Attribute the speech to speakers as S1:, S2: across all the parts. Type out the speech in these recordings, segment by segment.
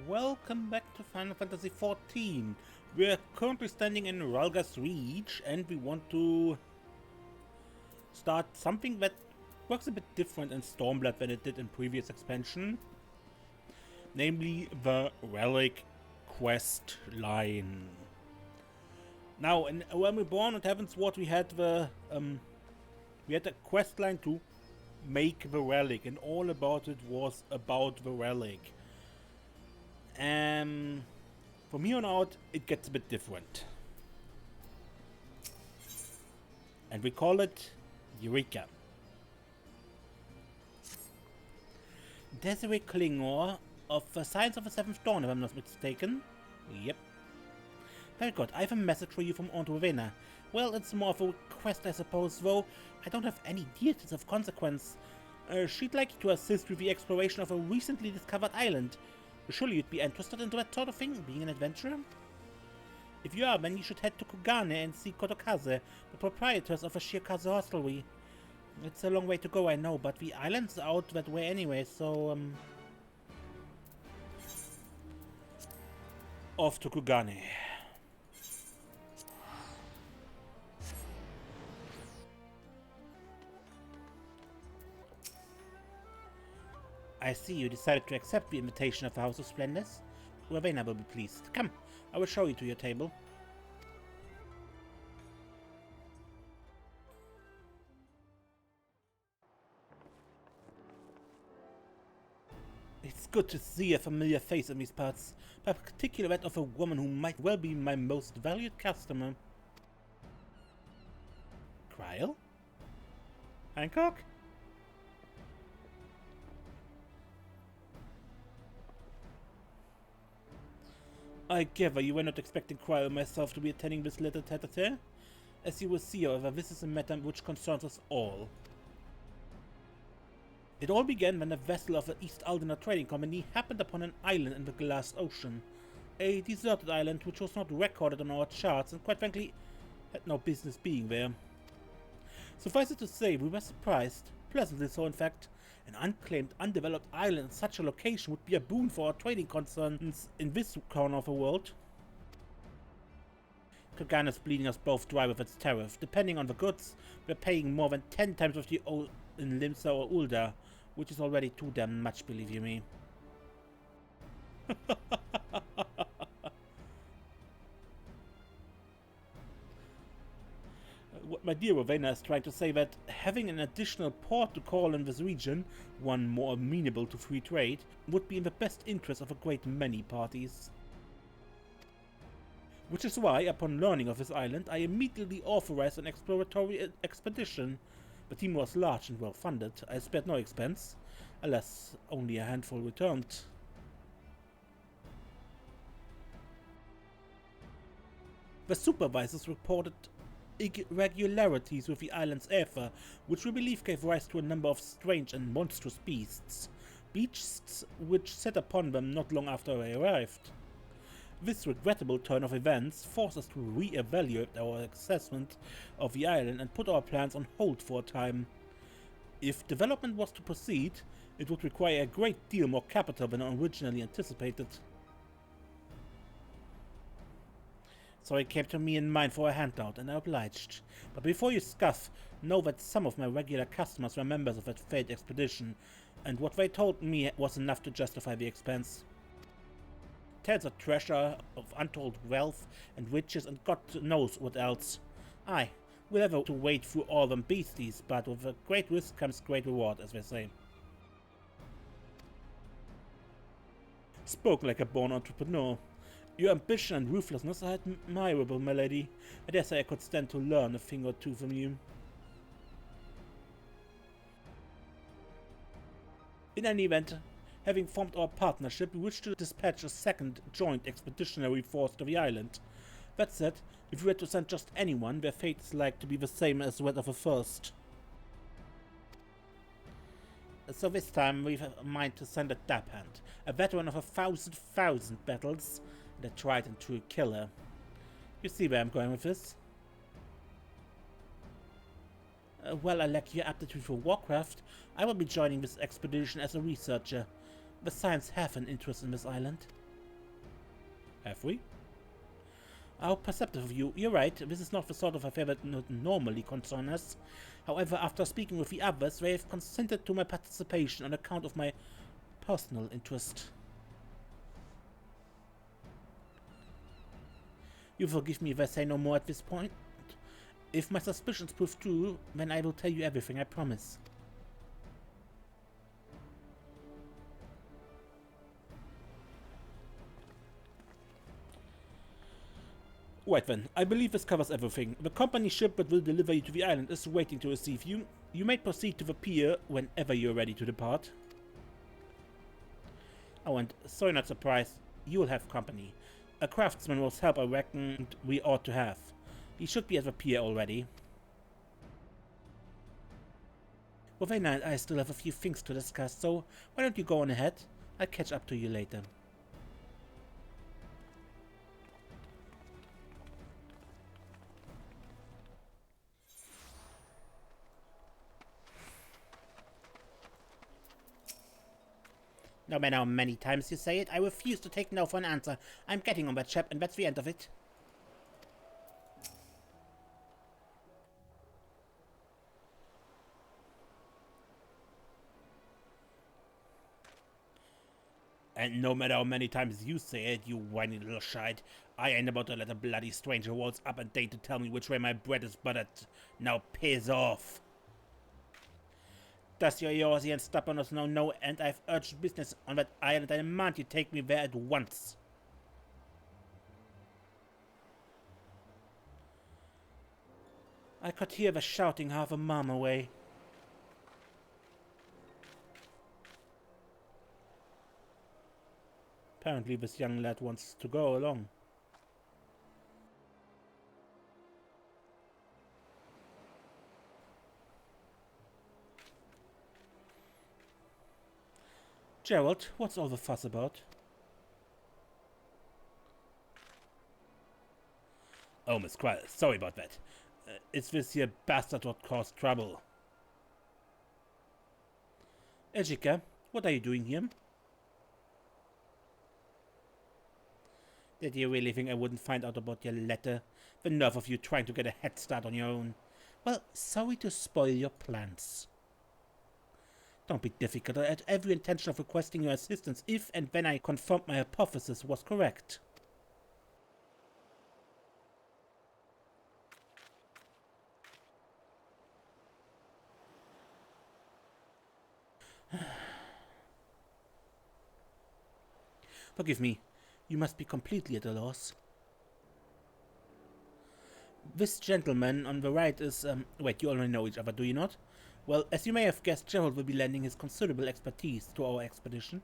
S1: Welcome back to Final Fantasy XIV. We're currently standing in Ralga's Reach and we want to start something that works a bit different in Stormblood than it did in previous expansion. Namely the Relic quest line. Now in When We're Born at Heavensward we had the quest line to make the relic, and all about it was about the relic. From here on out, it gets a bit different. And we call it Eureka. Desiree Klingor of the Science of the Seventh Dawn, if I'm not mistaken. Yep. Very good. I have a message for you from Aunt Rowena. Well, it's more of a request, I suppose, though I don't have any details of consequence. She'd like you to assist with the exploration of a recently discovered island. Surely you'd be interested in that sort of thing, being an adventurer? If you are, then you should head to Kugane and see Kotokaze, the proprietors of a Shirkaze hostelry. It's a long way to go, I know, but the island's out that way anyway, so off to Kugane. I see you decided to accept the invitation of the House of Splendors. Rowena will be pleased. Come, I will show you to your table. It's good to see a familiar face in these parts, particularly that of a woman who might well be my most valued customer. Krile? Hancock? I gather you were not expecting Krile and myself to be attending this little tete-a-tete? As you will see, however, this is a matter which concerns us all. It all began when a vessel of the East Aldena Trading Company happened upon an island in the Glass Ocean. A deserted island which was not recorded on our charts and quite frankly had no business being there. Suffice it to say, we were surprised, pleasantly so in fact. An unclaimed, undeveloped island in such a location would be a boon for our trading concerns in this corner of the world. Kugane is bleeding us both dry with its tariff. Depending on the goods, we're paying more than 10 times what you owe in Limsa or Ulda, which is already too damn much, believe you me. What my dear Rowena is trying to say that having an additional port to call in this region, one more amenable to free trade, would be in the best interest of a great many parties. Which is why, upon learning of this island, I immediately authorized an exploratory expedition. The team was large and well funded. I spared no expense. Alas, only a handful returned. The supervisors reported irregularities with the island's airfare, which we believe gave rise to a number of strange and monstrous beasts which set upon them not long after I arrived. This regrettable turn of events forced us to re-evaluate our assessment of the island and put our plans on hold for a time. If development was to proceed, it would require a great deal more capital than originally anticipated. So it came to me in mind for a handout, and I obliged. But before you scoff, know that some of my regular customers were members of that failed expedition, and what they told me was enough to justify the expense. Tales of treasure, of untold wealth, and riches, and God knows what else. Aye, we'll have to wade through all them beasties, but with a great risk comes great reward, as they say. Spoke like a born entrepreneur. Your ambition and ruthlessness are admirable, my lady. I dare say I could stand to learn a thing or two from you. In any event, having formed our partnership, we wish to dispatch a second joint expeditionary force to the island. That said, if we were to send just anyone, their fate is like to be the same as that of the first. So this time we've a mind to send a Daphant, a veteran of 1,000 battles, and a tried and true killer. You see where I'm going with this? Well, I lack your aptitude for Warcraft. I will be joining this expedition as a researcher. The Science have an interest in this island. Have we? How perceptive of you. You're right, this is not the sort of affair that would normally concern us. However, after speaking with the others, they have consented to my participation on account of my personal interest. You forgive me if I say no more at this point? If my suspicions prove true, then I will tell you everything, I promise. Right then, I believe this covers everything. The company ship that will deliver you to the island is waiting to receive you. You may proceed to the pier whenever you're ready to depart. Oh, and sorry not surprised, you'll have company. A craftsman will help, I reckon we ought to have. He should be at the pier already. Rowena and I still have a few things to discuss, so why don't you go on ahead? I'll catch up to you later. No matter how many times you say it, I refuse to take no for an answer. I'm getting on that ship, and that's the end of it. And no matter how many times you say it, you whiny little shite, I ain't about to let a bloody stranger waltz up and deign to tell me which way my bread is buttered. Now piss off. Does your Yorzian stubbornness know no end? I've urgent business on that island. I demand you take me there at once. I could hear the shouting half a mile away. Apparently this young lad wants to go along. Gerald, what's all the fuss about? Oh, Miss Krile, sorry about that. It's this here bastard what caused trouble. Ejika, what are you doing here? Did you really think I wouldn't find out about your letter? The nerve of you trying to get a head start on your own. Well, sorry to spoil your plans. Don't be difficult. I had every intention of requesting your assistance if and when I confirmed my hypothesis was correct. Forgive me. You must be completely at a loss. This gentleman on the right is, wait, you already know each other, do you not? Well, as you may have guessed, Gerald will be lending his considerable expertise to our expedition.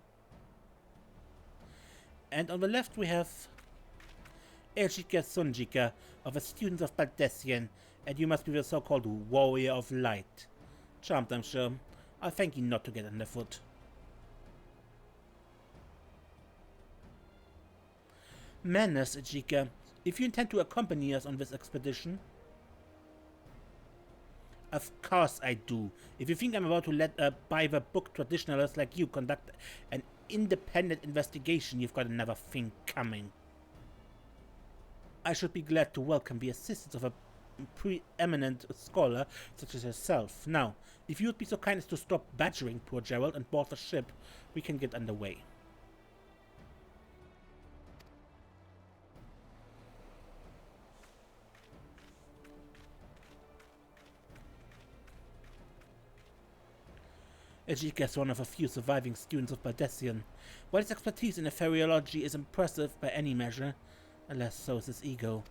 S1: And on the left we have Ejika Sunjika of the students of Baldessian, and you must be the so-called Warrior of Light. Charmed, I'm sure. I'll thank you not to get underfoot. Manners, Ejika. If you intend to accompany us on this expedition... Of course I do. If you think I'm about to let a by-the-book traditionalist like you conduct an independent investigation, you've got another thing coming. I should be glad to welcome the assistance of a preeminent scholar such as yourself. Now, if you would be so kind as to stop badgering poor Gerald and board the ship, we can get underway. Ejika is one of a few surviving students of Baldessian. While his expertise in ethereology is impressive by any measure, alas, so is his ego.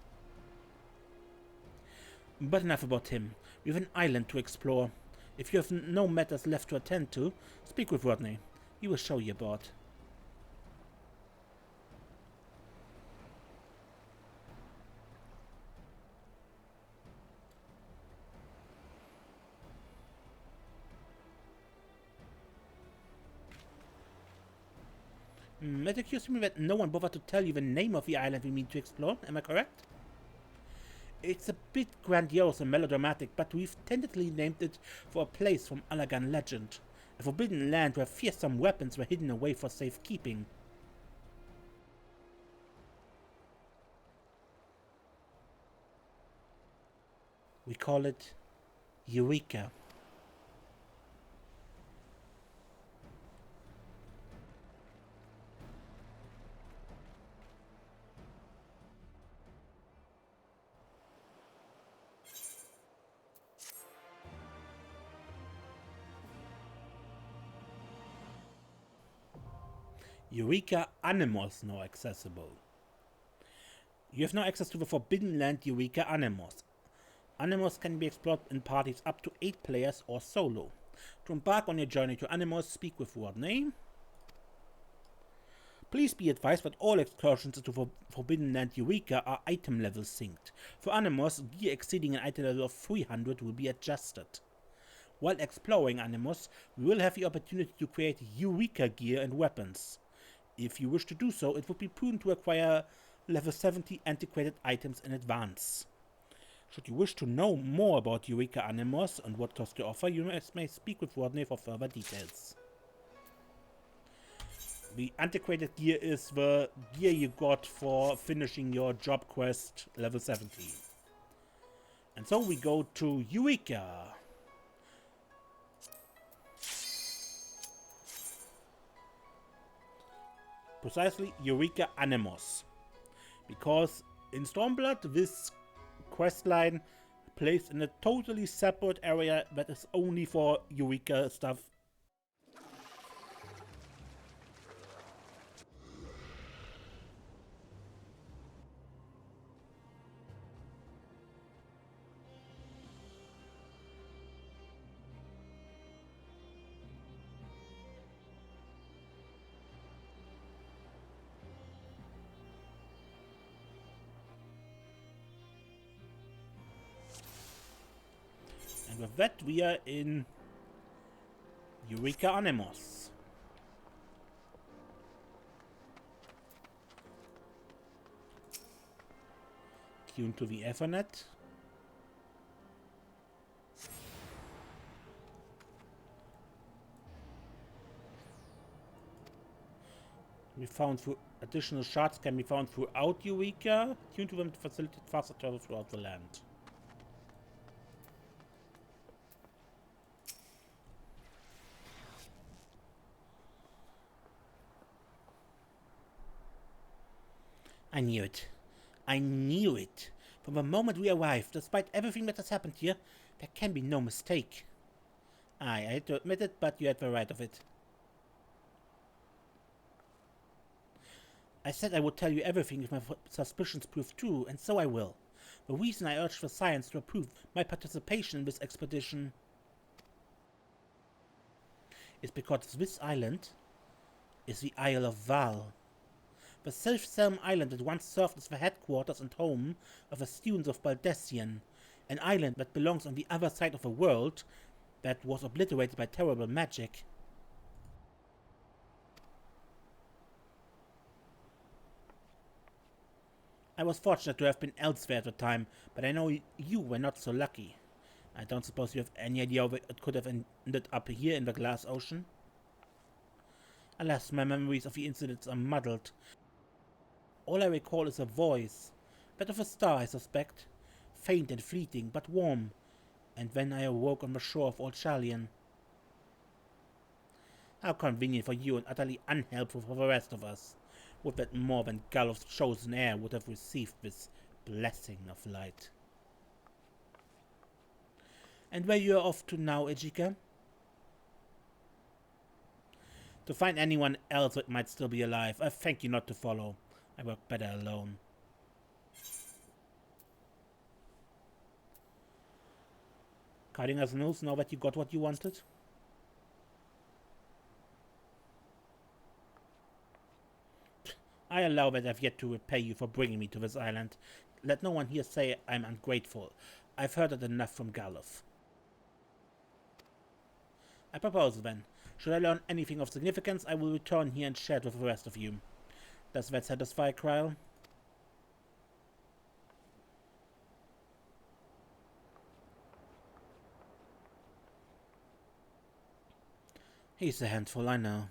S1: But enough about him. We have an island to explore. If you have no matters left to attend to, speak with Rodney. He will show you about. It accused me that no one bothered to tell you the name of the island we mean to explore, am I correct? It's a bit grandiose and melodramatic, but we've tentatively named it for a place from Allagan legend. A forbidden land where fearsome weapons were hidden away for safekeeping. We call it Eureka. Eureka Anemos now accessible. You have now access to the Forbidden Land Eureka Anemos. Anemos can be explored in parties up to 8 players or solo. To embark on your journey to Anemos, speak with Rodney. Please be advised that all excursions into Forbidden Land Eureka are item level synced. For Anemos, gear exceeding an item level of 300 will be adjusted. While exploring Anemos, we will have the opportunity to create Eureka gear and weapons. If you wish to do so, it would be prudent to acquire level 70 antiquated items in advance. Should you wish to know more about Eureka Anemos and what costs they offer, you may speak with Rodney for further details. The antiquated gear is the gear you got for finishing your job quest level 70. And so we go to Eureka. Precisely Eureka Anemos. Because in Stormblood, this questline placed in a totally separate area that is only for Eureka stuff. And with that, we are in Eureka Anemos. Tune to the Ethernet. We found through additional shards can be found throughout Eureka. Tune to them to facilitate faster travel throughout the land. I knew it. I knew it. From the moment we arrived, despite everything that has happened here, there can be no mistake. I hate to admit it, but you had the right of it. I said I would tell you everything if my suspicions prove true, and so I will. The reason I urged the science to approve my participation in this expedition is because this island is the Isle of Val. The self-same island that once served as the headquarters and home of the students of Baldessian, an island that belongs on the other side of the world that was obliterated by terrible magic. I was fortunate to have been elsewhere at the time, but I know you were not so lucky. I don't suppose you have any idea how it could have ended up here in the glass ocean? Alas, my memories of the incidents are muddled. All I recall is a voice, that of a star I suspect, faint and fleeting, but warm, and when I awoke on the shore of Old Charlian. How convenient for you and utterly unhelpful for the rest of us. Would that more than Galuf's chosen heir would have received this blessing of light. And where you are off to now, Ejika? To find anyone else that might still be alive. I thank you not to follow. I work better alone. Cutting us loose now that you got what you wanted? I allow that I've yet to repay you for bringing me to this island. Let no one here say I'm ungrateful. I've heard it enough from Galuf. I propose then, should I learn anything of significance, I will return here and share it with the rest of you. Does that satisfy, Krile? He's a handful, I know.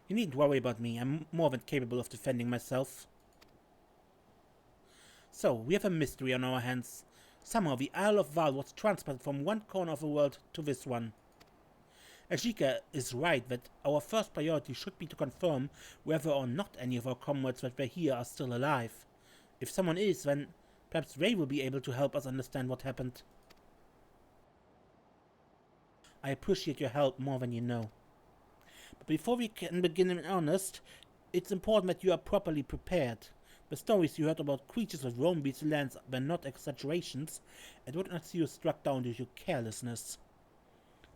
S1: You needn't worry about me. I'm more than capable of defending myself. So, we have a mystery on our hands. Somehow the Isle of Val was transported from one corner of the world to this one. Ashika is right that our first priority should be to confirm whether or not any of our comrades that were here are still alive. If someone is, then perhaps they will be able to help us understand what happened. I appreciate your help more than you know. But before we can begin in earnest, it's important that you are properly prepared. The stories you heard about creatures that roam these lands were not exaggerations, and would not see you struck down due to carelessness.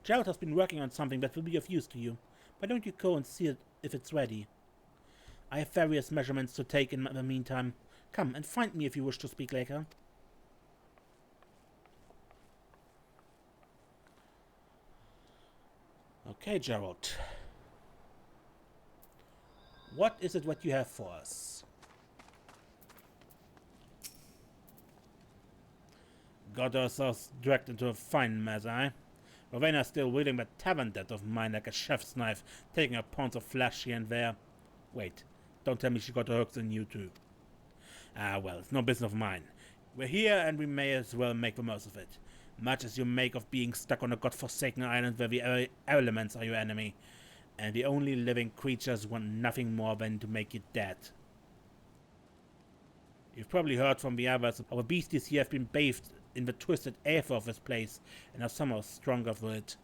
S1: Gerald has been working on something that will be of use to you. Why don't you go and see it if it's ready? I have various measurements to take in the meantime. Come and find me if you wish to speak later. Okay, Gerald. What is it what you have for us? Got ourselves dragged into a fine mess, eh? Rowena still wielding that tavern debt of mine like a chef's knife, taking up pounds of flesh here and there. Wait, don't tell me she got her hooks in you too. Ah well, it's no business of mine. We're here and we may as well make the most of it. Much as you make of being stuck on a godforsaken island where the elements are your enemy, and the only living creatures want nothing more than to make you dead. You've probably heard from the others how the beasties here have been bathed in the twisted aether of this place, and are somehow stronger for it.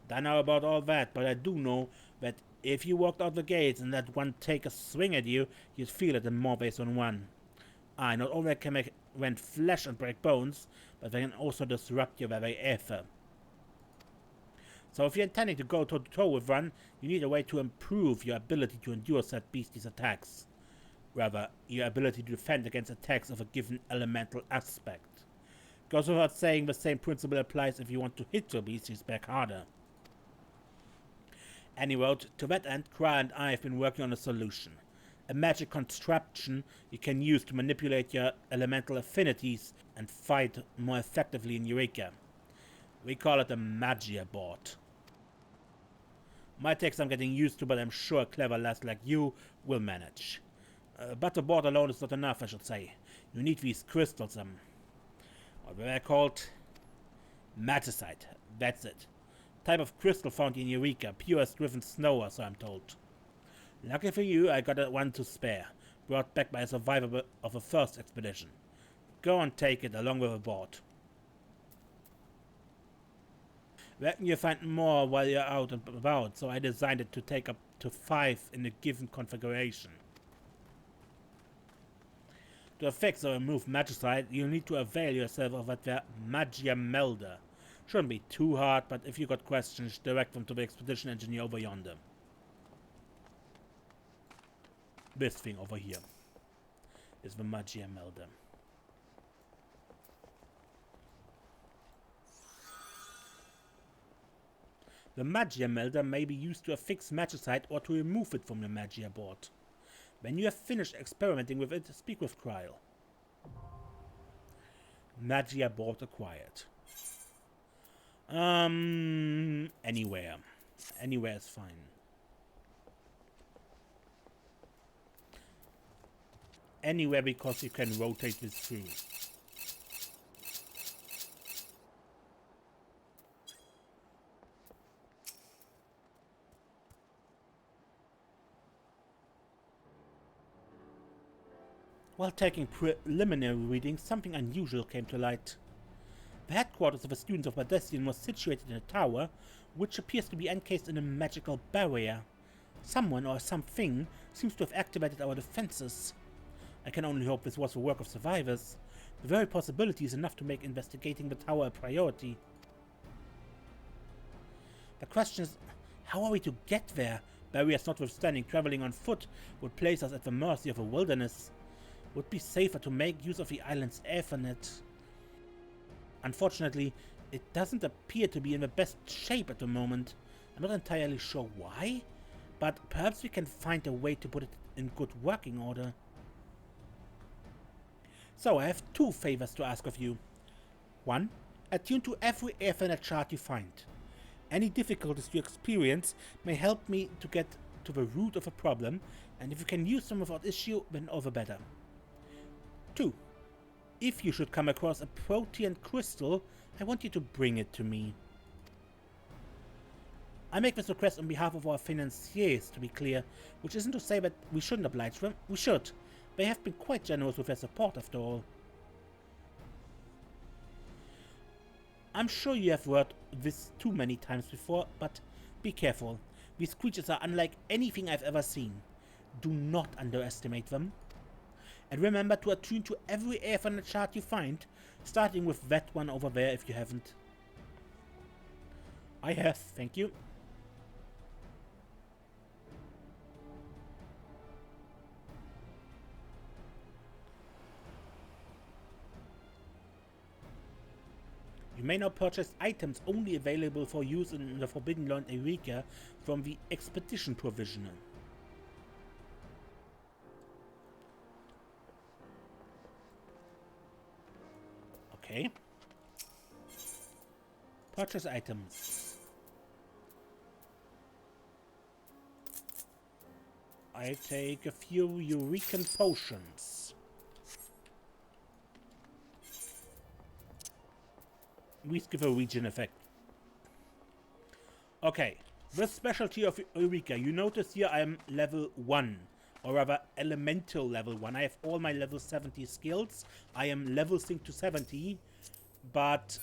S1: Don't know about all that, but I do know that if you walked out the gates and let one take a swing at you, you'd feel it in more ways than one. Not only can they rend flesh and break bones, but they can also disrupt your very aether. So if you're intending to go toe-to-toe with one, you need a way to improve your ability to endure said beastie's attacks. Rather, your ability to defend against attacks of a given elemental aspect. Goes without saying, the same principle applies if you want to hit your beasties back harder. Anyway, to that end, Krile and I have been working on a solution. A magic contraption you can use to manipulate your elemental affinities and fight more effectively in Eureka. We call it a Magia board. Might take some getting used to, but I'm sure a clever lass like you will manage. But the board alone is not enough, I should say. You need these crystals, what were they called? Magicite, that's it. Type of crystal found in Eureka, pure as driven snow, or so I'm told. Lucky for you, I got one to spare, brought back by a survivor of the first expedition. Go and take it along with a board. Reckon you'll find more while you're out and about, so I designed it to take up to 5 in a given configuration. To fix or remove magicite, you'll need to avail yourself of that Magia Melder. Shouldn't be too hard, but if you got questions, direct them to the expedition engineer over yonder. This thing over here is the Magia Melder. The Magia Melder may be used to affix magicite or to remove it from your Magia board. When you have finished experimenting with it, speak with Krile. Magia board acquired. Anywhere. Anywhere is fine. Anywhere, because you can rotate this through. While taking preliminary readings, something unusual came to light. The headquarters of the students of Badestian was situated in a tower, which appears to be encased in a magical barrier. Someone or something seems to have activated our defenses. I can only hope this was the work of survivors. The very possibility is enough to make investigating the tower a priority. The question is, how are we to get there? Barriers notwithstanding, traveling on foot would place us at the mercy of a wilderness. Would be safer to make use of the island's aethernet. Unfortunately, it doesn't appear to be in the best shape at the moment. I'm not entirely sure why, but perhaps we can find a way to put it in good working order. So I have 2 favors to ask of you. 1. Attune to every aethernet chart you find. Any difficulties you experience may help me to get to the root of a problem, and if you can use them without issue, then all the better. 2. If you should come across a protean crystal, I want you to bring it to me. I make this request on behalf of our financiers, to be clear, which isn't to say that we shouldn't oblige them. We should. They have been quite generous with their support, after all. I'm sure you have heard this too many times before, but be careful. These creatures are unlike anything I've ever seen. Do not underestimate them. And remember to attune to every air on the chart you find, starting with that one over there if you haven't. I have, thank you. You may now purchase items only available for use in the Forbidden Land Eureka from the Expedition Provisioner. Okay. Purchase items. I take a few Eurekan potions. We give a region effect. Okay, the specialty of Eureka. You notice here I am level 1, or rather elemental level 1. I have all my level 70 skills. I am level synced to 70, but,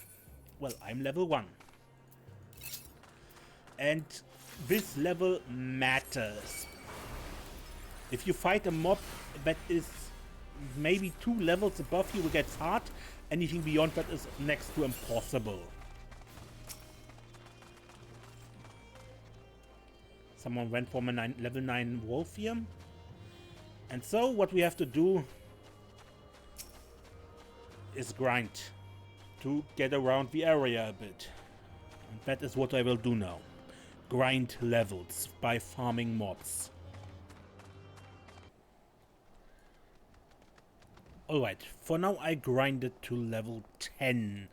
S1: well, I'm level 1. And this level matters. If you fight a mob that is maybe 2 levels above you, it gets hard. Anything beyond that is next to impossible. Someone went for a level 9 wolf here. And so what we have to do is grind to get around the area a bit. And that is what I will do now. Grind levels by farming mobs. Alright, for now I grinded to level 10.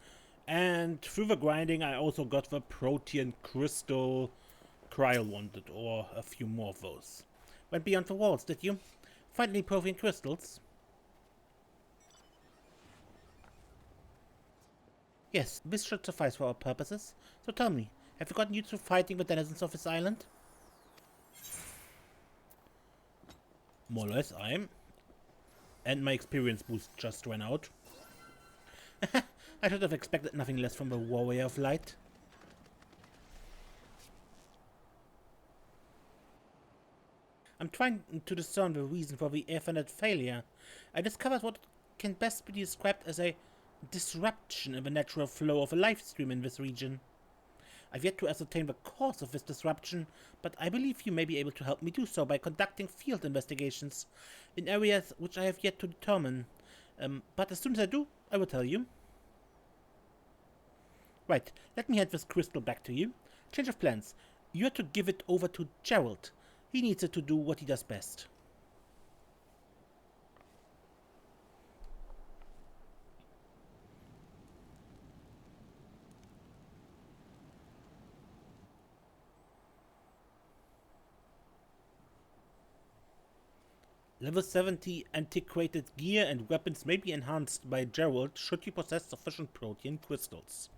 S1: And through the grinding I also got the protean crystal Krile wanted, or a few more of those. Went beyond the walls, did you? Find any protean crystals? Yes, this should suffice for our purposes. So tell me, have you gotten used to fighting the denizens of this island? More or less, I am. And my experience boost just ran out. I should have expected nothing less from the Warrior of Light. I'm trying to discern the reason for the infinite failure. I discovered what can best be described as a disruption in the natural flow of a life stream in this region. I've yet to ascertain the cause of this disruption, but I believe you may be able to help me do so by conducting field investigations in areas which I have yet to determine. But as soon as I do, I will tell you. Right, let me hand this crystal back to you. Change of plans. You are to give it over to Gerald. He needs it to do what he does best. Level 70 antiquated gear and weapons may be enhanced by Gerald should you possess sufficient protean crystals.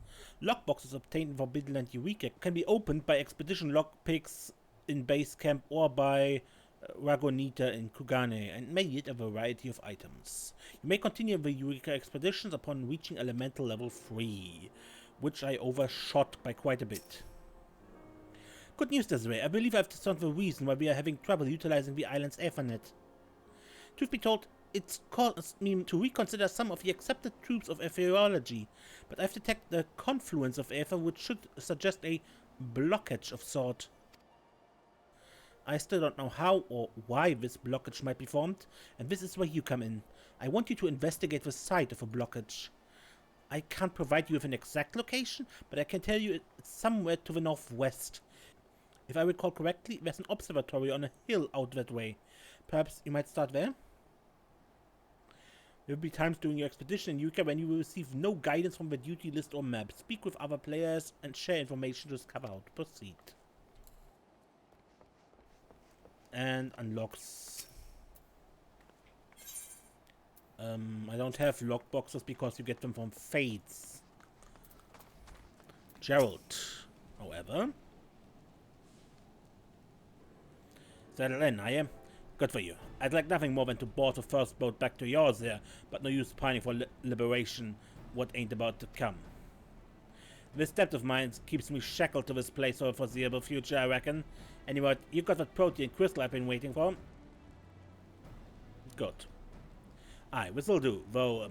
S1: Lockboxes obtained in Forbidden Land Eureka can be opened by expedition lockpicks in base camp or by Ragonita in Kugane and may yield a variety of items. You may continue the Eureka expeditions upon reaching elemental level 3, which I overshot by quite a bit. Good news, Desiree. I believe I've discerned the reason why we are having trouble utilizing the island's Aethernet. Truth be told, it's caused me to reconsider some of the accepted truths of aetherology, but I've detected a confluence of aether which should suggest a blockage of sort. I still don't know how or why this blockage might be formed, and this is where you come in. I want you to investigate the site of a blockage. I can't provide you with an exact location, but I can tell you it's somewhere to the northwest. If I recall correctly, there's an observatory on a hill out that way. Perhaps you might start there? There will be times during your expedition in Eureka when you will receive no guidance from the duty list or map. Speak with other players and share information to discover how to proceed. And unlocks I don't have lockboxes because you get them from Fates. Gerald, however. Settle in, are you? Good for you. I'd like nothing more than to board the first boat back to yours here, but no use pining for liberation what ain't about to come. This depth of mine keeps me shackled to this place for the foreseeable future, I reckon. Anyway, you got that protein crystal I've been waiting for? Good. Aye, this'll do, though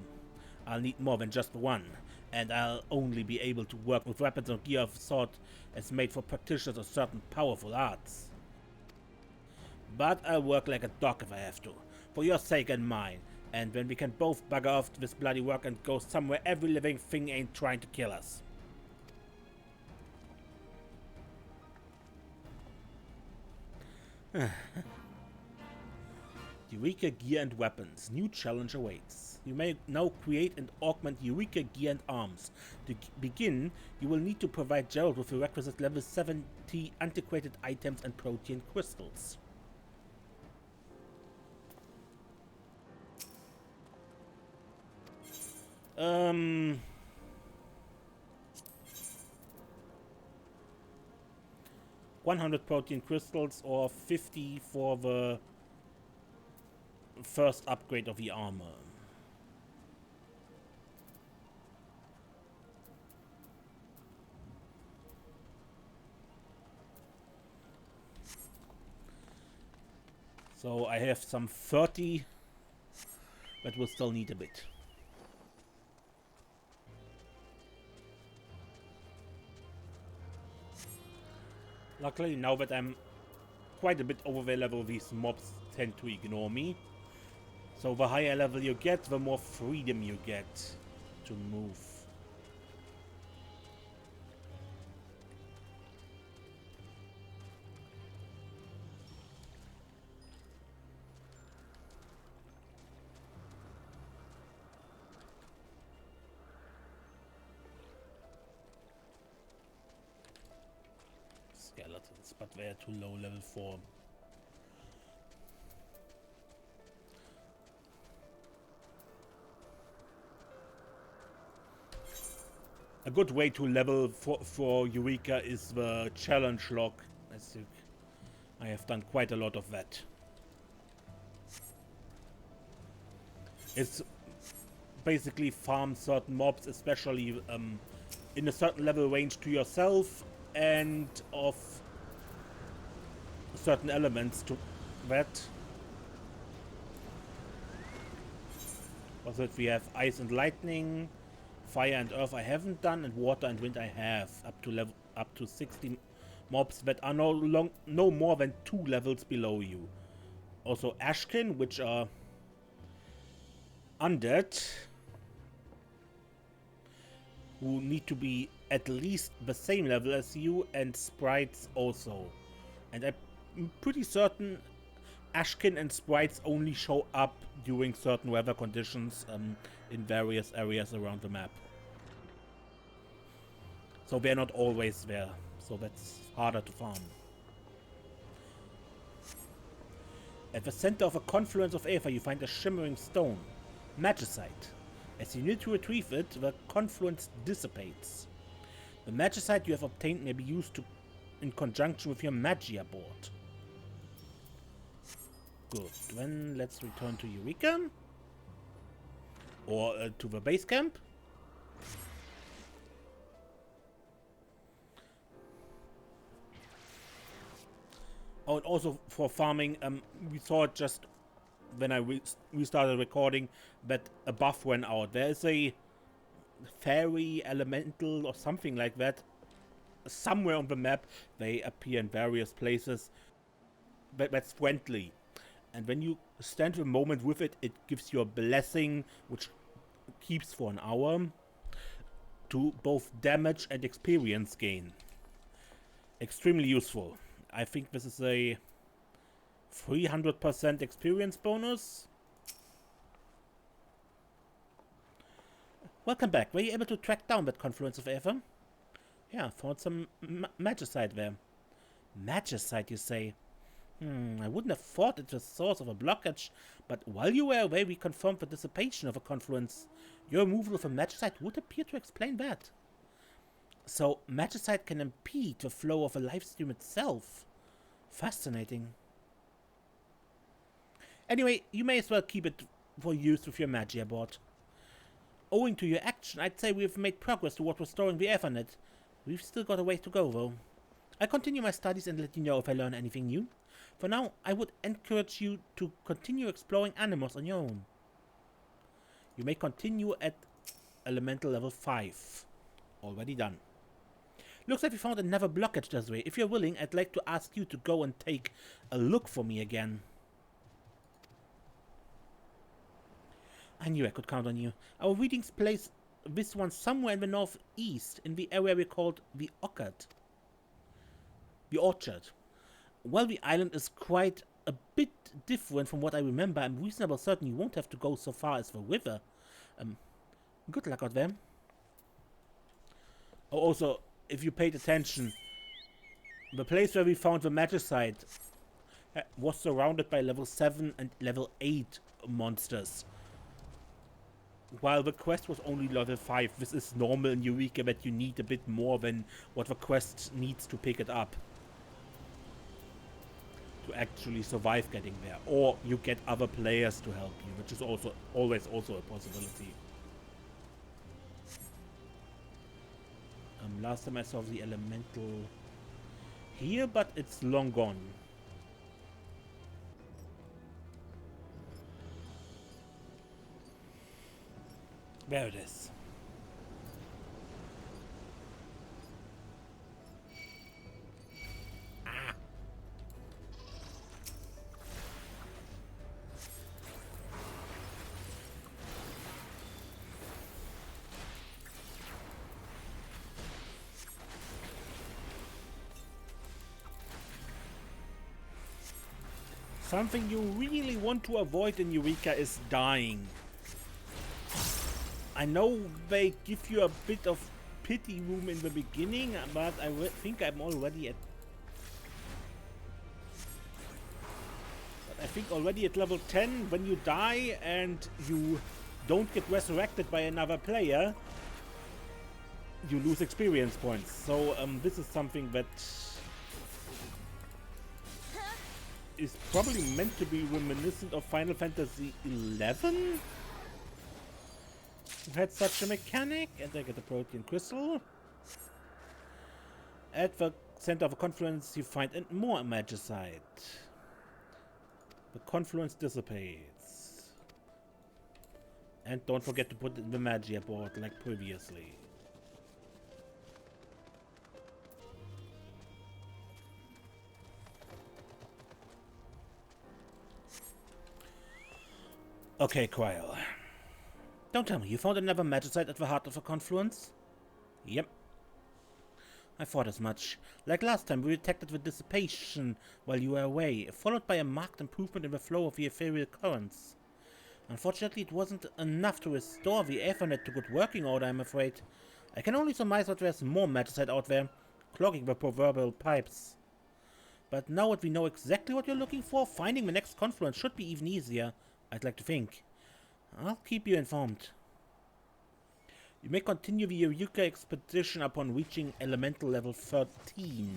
S1: I'll need more than just one, and I'll only be able to work with weapons or gear of sort as made for practitioners of certain powerful arts. But I'll work like a dog if I have to, for your sake and mine, and when we can both bugger off this bloody work and go somewhere every living thing ain't trying to kill us. Eureka gear and weapons. New challenge awaits. You may now create and augment Eureka gear and arms. To begin, you will need to provide Gerald with the requisite level 70 antiquated items and protein crystals. 100 protein crystals or 50 for the first upgrade of the armor. So I have some 30, but we'll still need a bit. Luckily, now that I'm quite a bit over the level, these mobs tend to ignore me. So the higher level you get, the more freedom you get to move. Skeletons, but they're too low level 4. A good way to level for Eureka is the challenge log. I have done quite a lot of that. It's basically farm certain mobs, especially in a certain level range to yourself, and of certain elements to that. Also, we have ice and lightning, fire and earth I haven't done, and water and wind I have, up to 60 mobs that are no more than 2 levels below you. Also Ashkin, which are undead, who need to be at least the same level as you, and sprites also. And I'm pretty certain Ashkin and sprites only show up during certain weather conditions in various areas around the map. So they're not always there, so that's harder to farm. At the center of a confluence of aether you find a shimmering stone, magicite. As you need to retrieve it, the confluence dissipates. The magicite you have obtained may be used in conjunction with your magia board. Good, then let's return to Eureka. Or to the base camp. Oh, and also for farming, we saw it just when I restarted recording that a buff went out. There is a fairy elemental or something like that somewhere on the map. They appear in various places. That's friendly. And when you stand a moment with it, it gives you a blessing, which keeps for an hour, to both damage and experience gain. Extremely useful. I think this is a 300% experience bonus. Welcome back. Were you able to track down that confluence of aether? Yeah, found some magicite there. Magicite, you say? I wouldn't have thought it was the source of a blockage, but while you were away we confirmed the dissipation of a confluence. Your removal of a magicite would appear to explain that. So, magicite can impede the flow of a live stream itself. Fascinating. Anyway, you may as well keep it for use with your Magia board. Owing to your action, I'd say we've made progress toward restoring the Ethernet. We've still got a way to go, though. I'll continue my studies and let you know if I learn anything new. For now, I would encourage you to continue exploring Anemos on your own. You may continue at elemental level 5. Already done. Looks like we found another blockage this way. If you're willing, I'd like to ask you to go and take a look for me again. I knew I could count on you. Our readings place this one somewhere in the northeast, in the area we called the Orchard. While the island is quite a bit different from what I remember, I'm reasonably certain you won't have to go so far as the river. Good luck out there. Oh, also, if you paid attention, the place where we found the magicite was surrounded by level 7 and level 8 monsters. While the quest was only level 5, this is normal in Eureka that you need a bit more than what the quest needs to pick it up. To actually survive getting there. Or you get other players to help you, which is always a possibility. Last time I saw the elemental here, but it's long gone. There it is. Ah. Something you really want to avoid in Eureka is dying. I know they give you a bit of pity room in the beginning, but I think I'm already at... already at level 10, when you die and you don't get resurrected by another player, you lose experience points. So this is something that is probably meant to be reminiscent of Final Fantasy XI. Who had such a mechanic, and I get a protein crystal. At the center of a confluence you find more magicite. The confluence dissipates. And don't forget to put it in the Magia board like previously. Okay, Krile. Don't tell me, you found another magicite at the heart of the confluence? Yep. I thought as much. Like last time, we detected the dissipation while you were away, followed by a marked improvement in the flow of the ethereal currents. Unfortunately, it wasn't enough to restore the Ethernet to good working order, I'm afraid. I can only surmise that there's more magicite out there, clogging the proverbial pipes. But now that we know exactly what you're looking for, finding the next confluence should be even easier, I'd like to think. I'll keep you informed. You may continue the Eureka expedition upon reaching elemental level 13.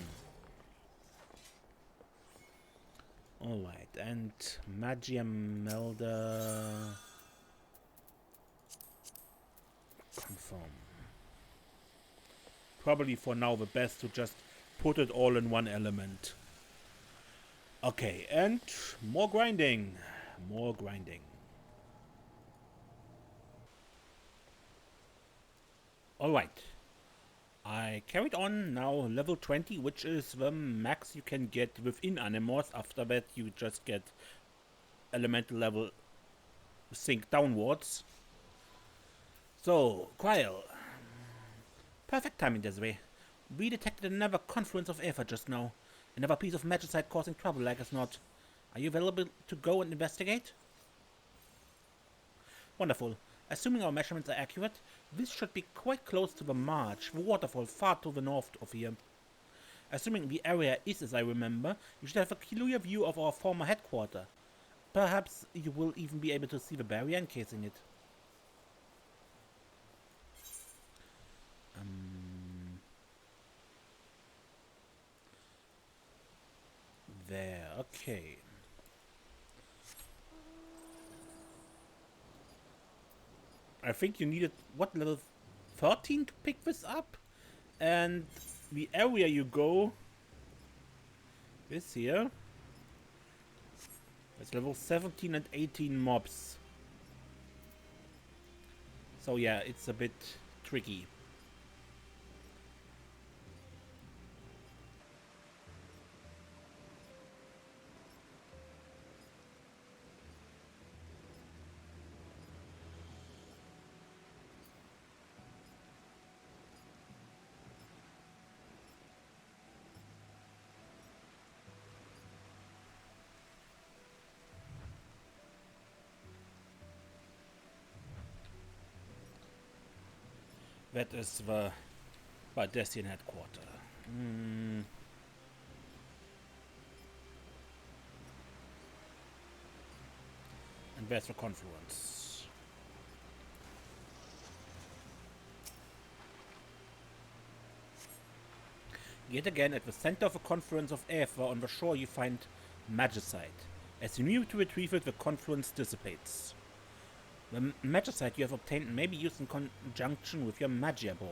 S1: Alright, and Magia Melder... Confirm. Probably for now the best to just put it all in one element. Okay, and more grinding. More grinding. Alright, I carried on now level 20, which is the max you can get within Anemos. After that you just get elemental level sync downwards. So, Krile, perfect timing this way. We detected another confluence of effort just now. Another piece of magicite causing trouble like as not. Are you available to go and investigate? Wonderful. Assuming our measurements are accurate, this should be quite close to the marsh, the waterfall far to the north of here. Assuming the area is as I remember, you should have a clear view of our former headquarters. Perhaps you will even be able to see the barrier encasing it. There, okay. I think you needed, what, level 13 to pick this up? And the area you go is here. It's level 17 and 18 mobs. So yeah, it's a bit tricky. That is the Bardessian headquarters. And there's the confluence. Yet again, at the center of the confluence of Aether on the shore you find Magicite. As you move to retrieve it, the confluence dissipates. The Magicite you have obtained may be used in conjunction with your Magia board.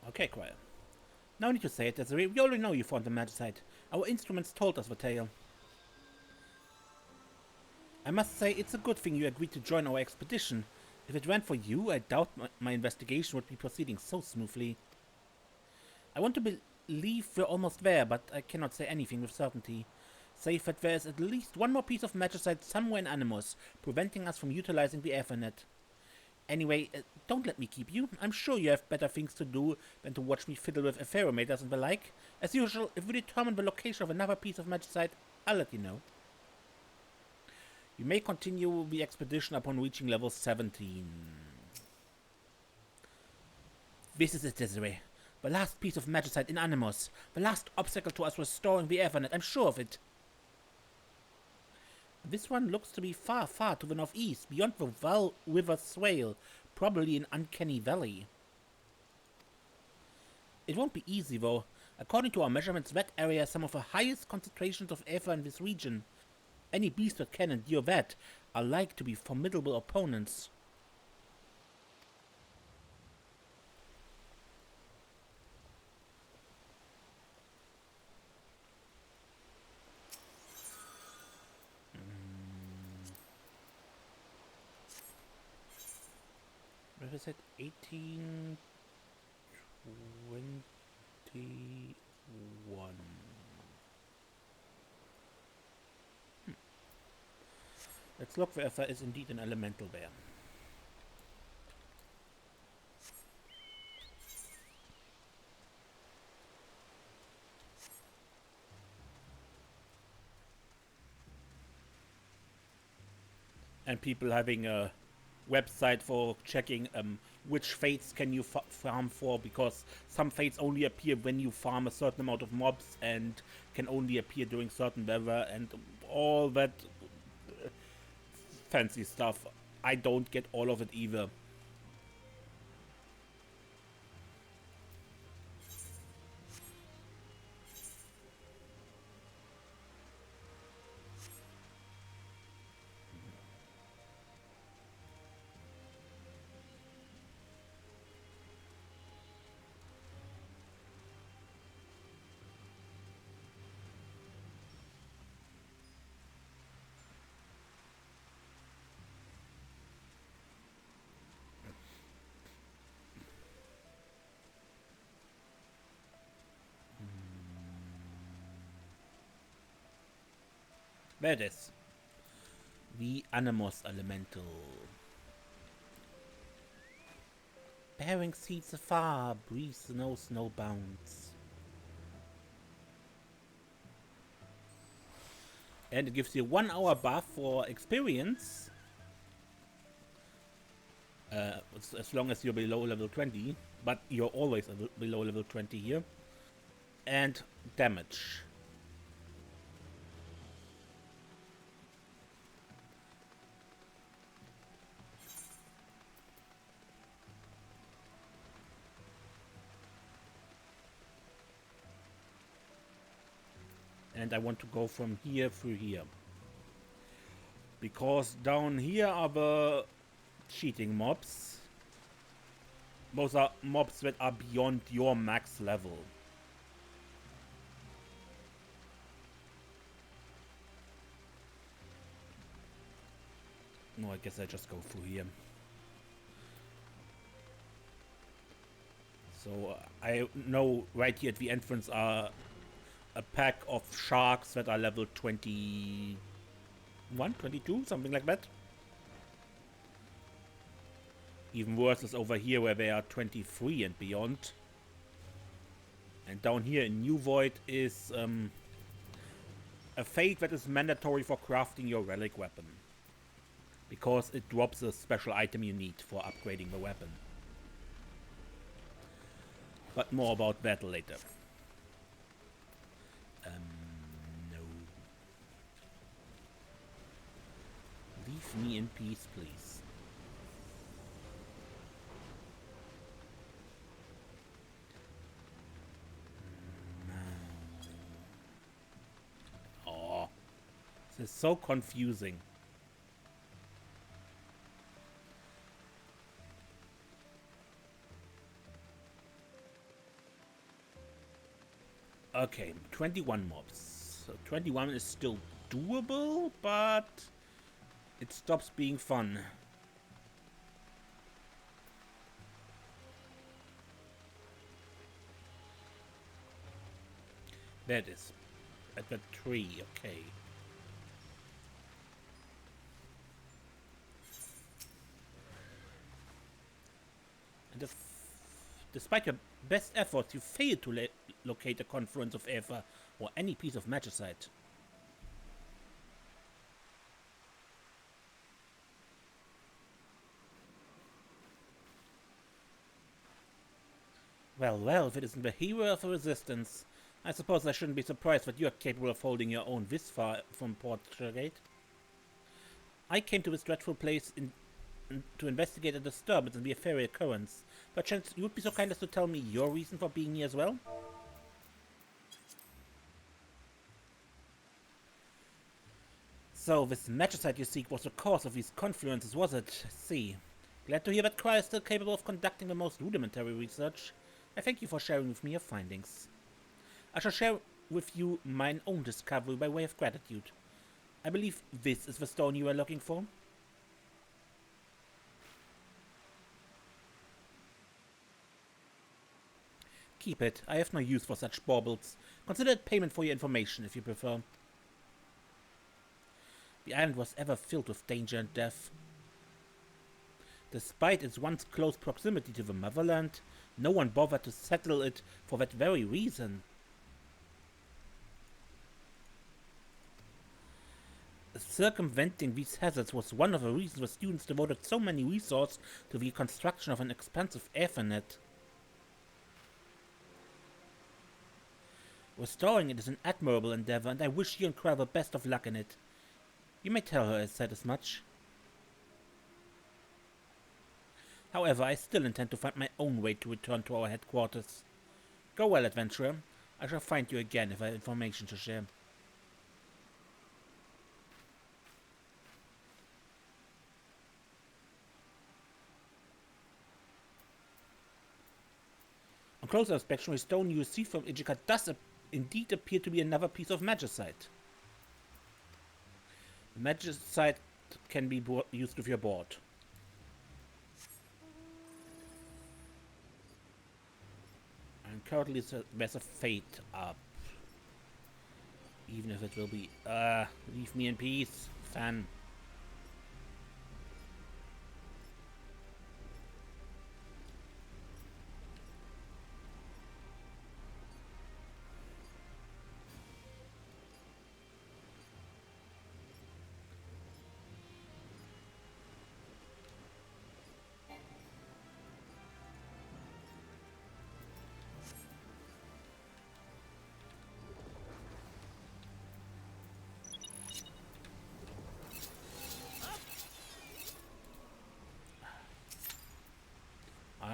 S1: Okay, Krile. No need to say it, Desiree. We already know you found the Magicite. Our instruments told us the tale. I must say, it's a good thing you agreed to join our expedition. If it weren't for you, I doubt my investigation would be proceeding so smoothly. I want to believe we're almost there, but I cannot say anything with certainty. Save that there's at least one more piece of Magicite somewhere in Anemos, preventing us from utilizing the Ethernet. Anyway, don't let me keep you. I'm sure you have better things to do than to watch me fiddle with epherometers and the like. As usual, if we determine the location of another piece of Magicite, I'll let you know. You may continue the expedition upon reaching level 17. This is it, Desiree. The last piece of Magicite in Anemos. The last obstacle to us restoring the Ethernet. I'm sure of it. This one looks to be far, far to the northeast, beyond the Val River swale, probably in Uncanny Valley. It won't be easy, though. According to our measurements, that area has some of the highest concentrations of Aether in this region. Any beast that can endure that are like to be formidable opponents. What is it? 1821. Let's look if there is indeed an elemental there. And people having a website for checking which fates can you farm for, because some fates only appear when you farm a certain amount of mobs and can only appear during certain weather and all that fancy stuff. I don't get all of it either. There it is. The Anemos Elemental. Bearing seeds afar, breeze knows no bounds. And it gives you 1 hour buff for experience. As long as you're below level 20. But you're always below level 20 here. And damage. And I want to go from here through here. Because down here are the cheating mobs. Those are mobs that are beyond your max level. No, I guess I just go through here. So I know right here at the entrance are a pack of sharks that are level 21, 22, something like that. Even worse is over here where they are 23 and beyond. And down here in New Void is a fate that is mandatory for crafting your relic weapon. Because it drops a special item you need for upgrading the weapon. But more about that later. No. Leave me in peace, please. Oh, this is so confusing. Okay, 21 mobs. So 21 is still doable, but it stops being fun. There it is. At the tree, okay. And despite your best efforts, you failed to locate a confluence of aether or any piece of magicite. Well, well, if it isn't the hero of the resistance, I suppose I shouldn't be surprised that you are capable of holding your own this far from Port Gate. I came to this dreadful place to investigate a disturbance in the fairy occurrence. Perchance you would be so kind as to tell me your reason for being here as well? So, this magicite you seek was the cause of these confluences, was it? I see. Glad to hear that Krile is still capable of conducting the most rudimentary research. I thank you for sharing with me your findings. I shall share with you mine own discovery by way of gratitude. I believe this is the stone you are looking for. Keep it. I have no use for such baubles. Consider it payment for your information, if you prefer. The island was ever filled with danger and death. Despite its once close proximity to the motherland, no one bothered to settle it for that very reason. Circumventing these hazards was one of the reasons the students devoted so many resources to the construction of an expansive Aethernet. Restoring it is an admirable endeavor, and I wish you and Krile the best of luck in it. You may tell her I said as much. However, I still intend to find my own way to return to our headquarters. Go well, adventurer. I shall find you again if I have information to share. On closer inspection, the stone you received from Ijika does indeed appear to be another piece of magicite. Magicite can be used with your board. And currently there's a fate up. Even if it will be... leave me in peace, fan.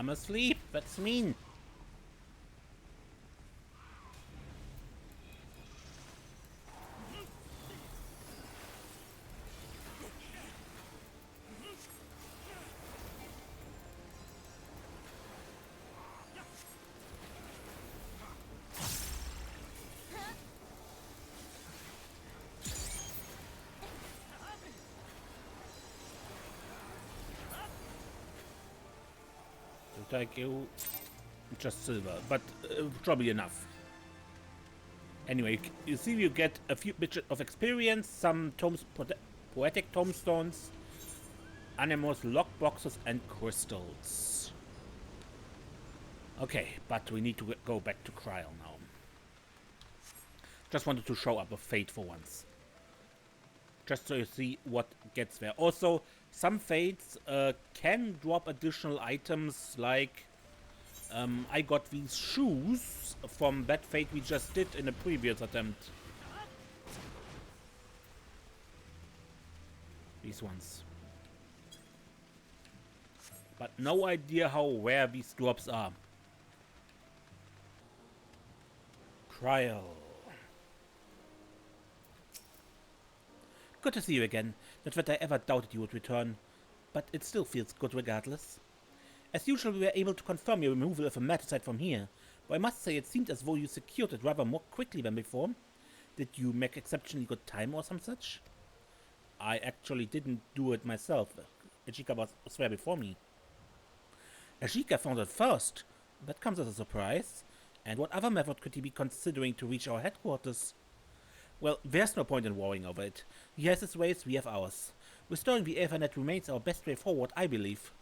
S1: I'm asleep. That's mean. Like you, just silver, but probably enough. Anyway, you see, you get a few bits of experience, some poetic tombstones, Anemos, lockboxes, and crystals. Okay, but we need to go back to Krile now. Just wanted to show up a fate for once. Just so you see what gets there. Also, some fates can drop additional items, like I got these shoes from that fate we just did in a previous attempt. These ones. But no idea how rare these drops are. Krile. Good to see you again. Not that I ever doubted you would return, but it still feels good regardless. As usual, we were able to confirm your removal of a Maticide from here, but I must say it seemed as though you secured it rather more quickly than before. Did you make exceptionally good time or some such? I actually didn't do it myself. Ajika was there before me. Ajika found it first. That comes as a surprise. And what other method could he be considering to reach our headquarters? Well, there's no point in worrying over it. He has his ways, we have ours. Restoring the Ethernet remains our best way forward, I believe.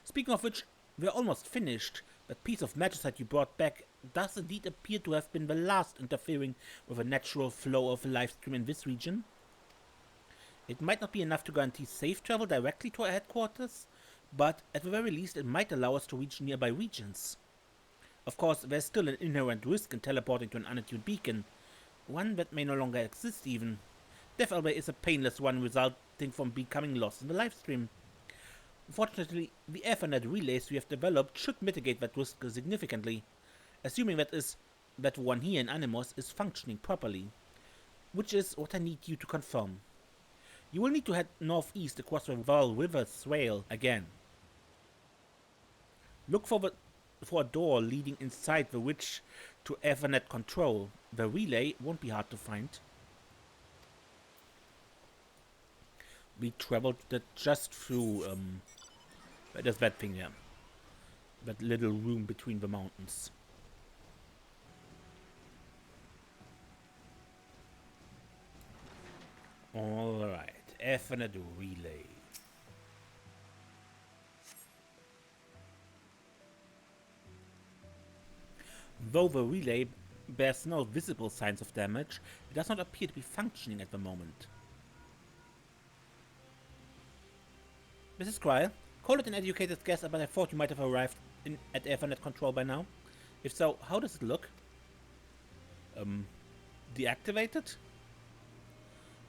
S1: Speaking of which, we're almost finished. That piece of magicite you brought back does indeed appear to have been the last interfering with a natural flow of livestream in this region. It might not be enough to guarantee safe travel directly to our headquarters, but at the very least it might allow us to reach nearby regions. Of course, there's still an inherent risk in teleporting to an unattuned beacon, one that may no longer exist even. Death Elbow is a painless one resulting from becoming lost in the livestream. Fortunately, the Ethernet relays we have developed should mitigate that risk significantly, assuming that the one here in Anemos is functioning properly, which is what I need you to confirm. You will need to head northeast across the Val River Swale again. Look for a door leading inside the witch to Ethernet control. The relay won't be hard to find. We traveled that just through there's that thing here. That little room between the mountains. Alright, Ethernet relay. Though the relay bears no visible signs of damage, it does not appear to be functioning at the moment. Mrs. Krile, call it an educated guess, but I thought you might have arrived at Ethernet control by now. If so, how does it look? Deactivated?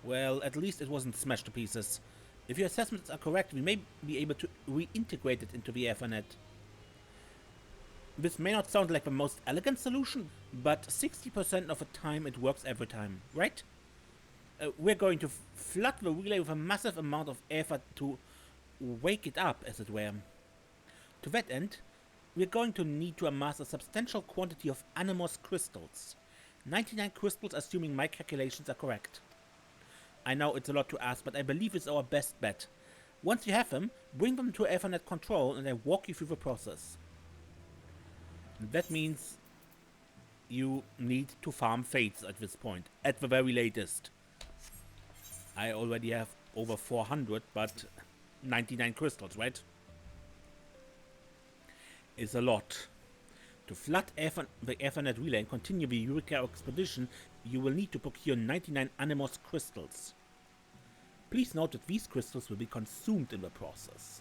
S1: Well, at least it wasn't smashed to pieces. If your assessments are correct, we may be able to reintegrate it into the Ethernet. This may not sound like the most elegant solution, but 60% of the time it works every time, right? We're going to flood the relay with a massive amount of ether to wake it up, as it were. To that end, we're going to need to amass a substantial quantity of Anemos crystals. 99 crystals, assuming my calculations are correct. I know it's a lot to ask, but I believe it's our best bet. Once you have them, bring them to Ethernet control and I walk you through the process. That means you need to farm fates at this point, at the very latest. I already have over 400, but 99 crystals, right? Is a lot. To flood the Ethernet relay and continue the Eureka expedition, you will need to procure 99 Anemos crystals. Please note that these crystals will be consumed in the process.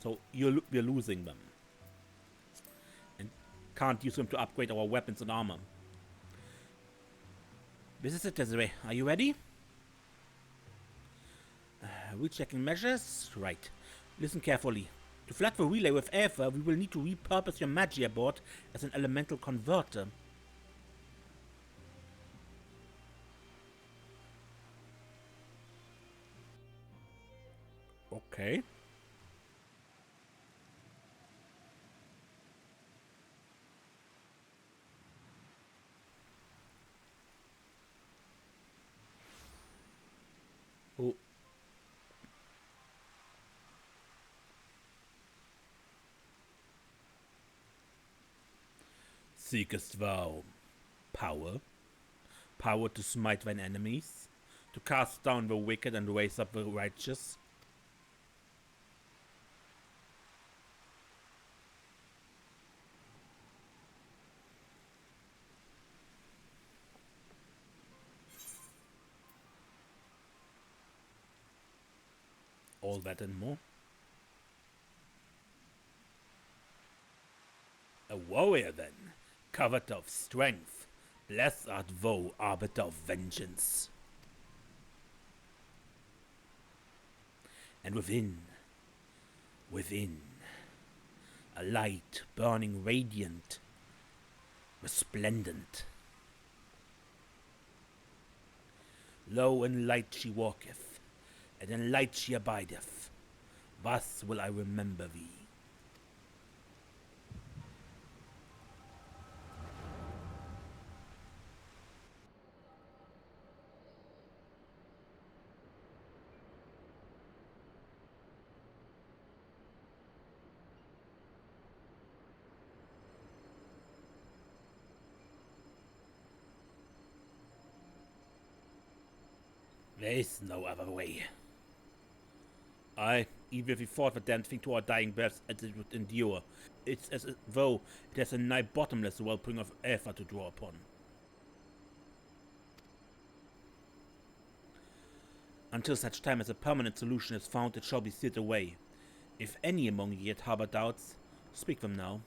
S1: So we're losing them. And can't use them to upgrade our weapons and armor. This is it, Desiree. Are you ready? Rechecking measures? Right. Listen carefully. To flood the relay with aether, we will need to repurpose your magia board as an elemental converter. Okay. Oh. Seekest thou power? Power to smite thine enemies? To cast down the wicked and raise up the righteous? All that and more. A warrior then, covered of strength. Blessed art thou, arbiter of vengeance. And within, a light burning radiant, resplendent. Lo, in light she walketh, and in light she abideth. Thus will I remember thee. There is no other way. Aye, even if we fought the damned thing to our dying breaths as it would endure, it's as though it has a nigh bottomless wellspring of aether to draw upon. Until such time as a permanent solution is found, it shall be sealed away. If any among ye yet harbor doubts, speak them now.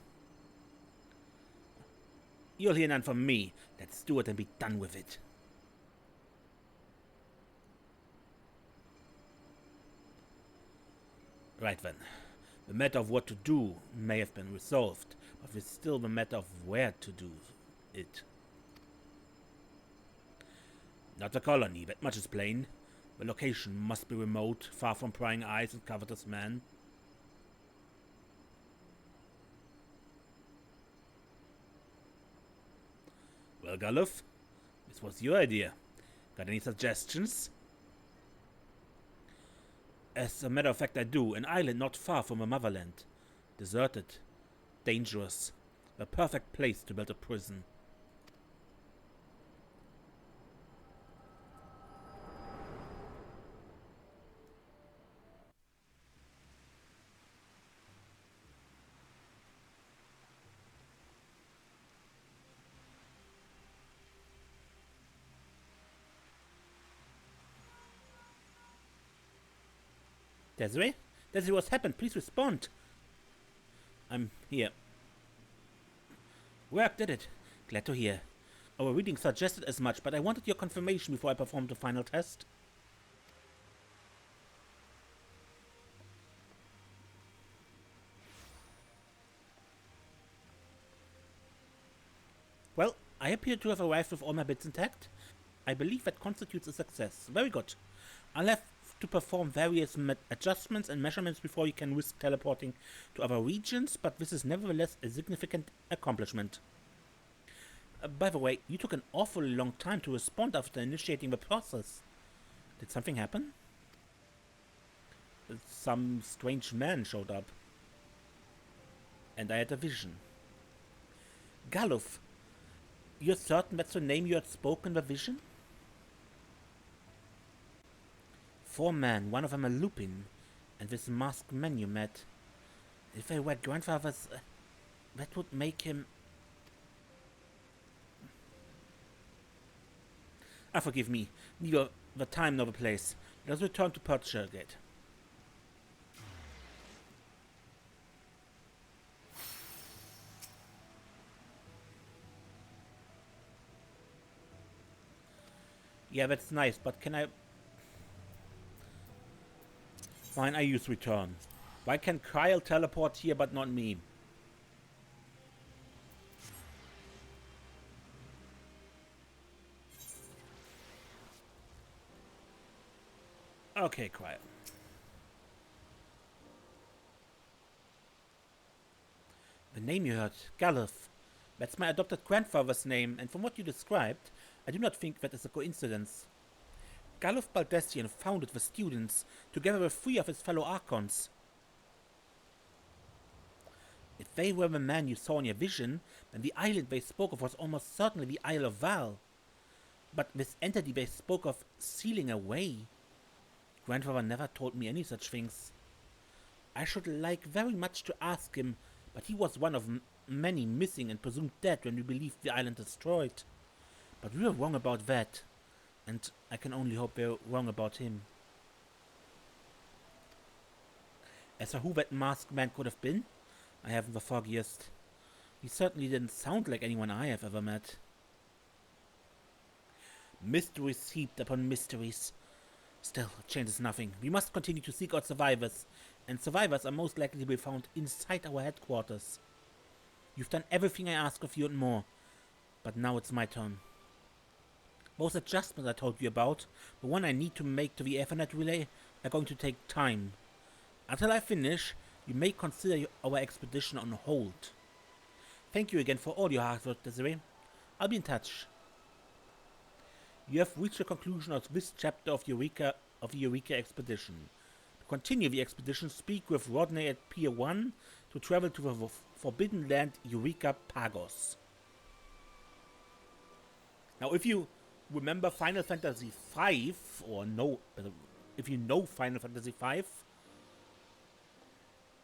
S1: You'll hear none from me. Let's do it and be done with it. Right then. The matter of what to do may have been resolved, but it's still the matter of where to do it. Not the colony, that much is plain. The location must be remote, far from prying eyes and covetous men. Well, Galuf, this was your idea. Got any suggestions? As a matter of fact, I do. An island not far from the motherland. Deserted. Dangerous. The perfect place to build a prison. Desiree? Desiree, what's happened? Please respond. I'm here. Work did it. Glad to hear. Our reading suggested as much, but I wanted your confirmation before I performed the final test. Well, I appear to have arrived with all my bits intact. I believe that constitutes a success. Very good. I'll have to perform various adjustments and measurements before you can risk teleporting to other regions, but this is nevertheless a significant accomplishment. By the way, you took an awfully long time to respond after initiating the process. Did something happen? Some strange man showed up. And I had a vision. Galuf, you're certain that's the name you had spoken in the vision? 4 men, one of them a Lupin, and this masked man you met. If they were grandfathers, that would make him... forgive me, neither the time nor the place. Let us return to Pertchergate. Yeah, that's nice, but can I... Fine, I use return. Why can Krile teleport here but not me? Okay, Krile. The name you heard, Galuf. That's my adopted grandfather's name, and from what you described, I do not think that is a coincidence. Galuf Baldessian founded the students, together with 3 of his fellow Archons. If they were the man you saw in your vision, then the island they spoke of was almost certainly the Isle of Val. But this entity they spoke of sealing away. Grandfather never told me any such things. I should like very much to ask him, but he was one of many missing and presumed dead when we believed the island destroyed. But we were wrong about that, and I can only hope we're wrong about him. As for who that masked man could have been, I haven't the foggiest. He certainly didn't sound like anyone I have ever met. Mysteries heaped upon mysteries. Still, it changes nothing. We must continue to seek out survivors, and survivors are most likely to be found inside our headquarters. You've done everything I ask of you and more, but now it's my turn. Those adjustments I told you about, the one I need to make to the Ethernet relay, are going to take time. Until I finish, you may consider our expedition on hold. Thank you again for all your hard work, Desiree. I'll be in touch. You have reached the conclusion of this chapter of the Eureka expedition. To continue the expedition, speak with Rodney at Pier 1 to travel to the Forbidden Land Eureka Pagos. Now, if you remember Final Fantasy V, if you know Final Fantasy V,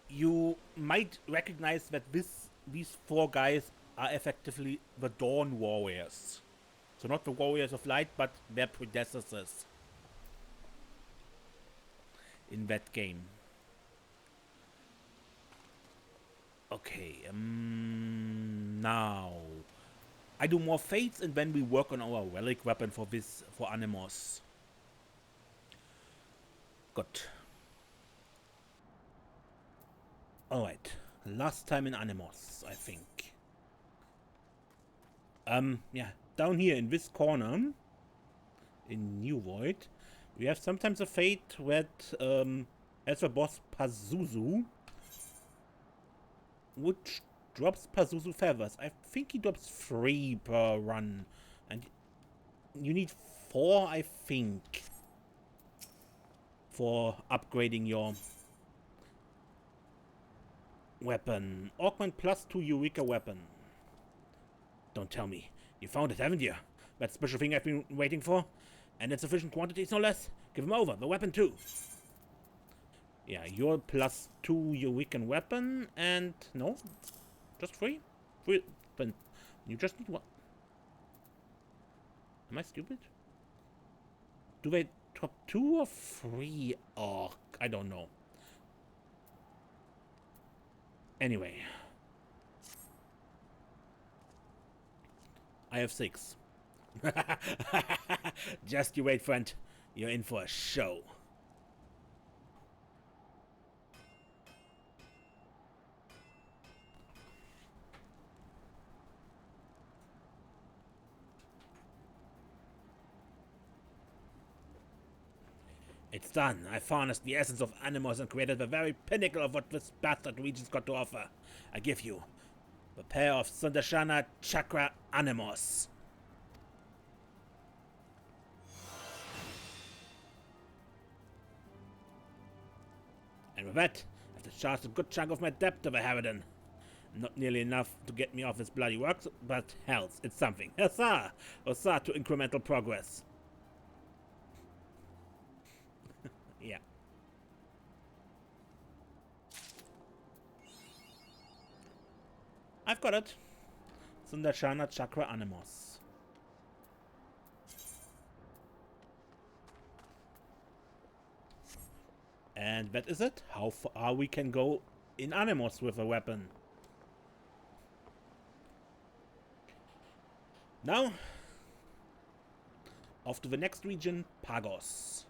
S1: you might recognize that these 4 guys are effectively the Dawn Warriors. So not the Warriors of Light, but their predecessors in that game. Okay, now I do more fates and then we work on our relic weapon for Anemos. Good. Alright, last time in Anemos, I think. Yeah, down here in this corner, in New Void, we have sometimes a fate that, as the boss Pazuzu, which drops Pazuzu feathers. I think he drops 3 per run, and you need 4, I think, for upgrading your weapon. Augment +2 Eureka weapon. Don't tell me. You found it, haven't you? That special thing I've been waiting for? And in sufficient quantities, no less? Give him over. The weapon too. Yeah, your +2 Eureka weapon and... No? Just 3? 3. Then you just need 1. Am I stupid? Do they drop 2 or 3? Oh, I don't know. Anyway. I have 6. Just you wait, friend. You're in for a show. It's done. I harnessed the essence of Anemos and created the very pinnacle of what this bastard region's got to offer. I give you the pair of Sundarshana Chakra Anemos. And with that, I've discharged a good chunk of my debt to the Harridan. Not nearly enough to get me off this bloody work, but hells, it's something. Huzzah! Huzzah to incremental progress. Yeah. I've got it. Sundarshana Chakra Anemos. And that is it. How far we can go in Anemos with a weapon. Now, off to the next region, Pagos.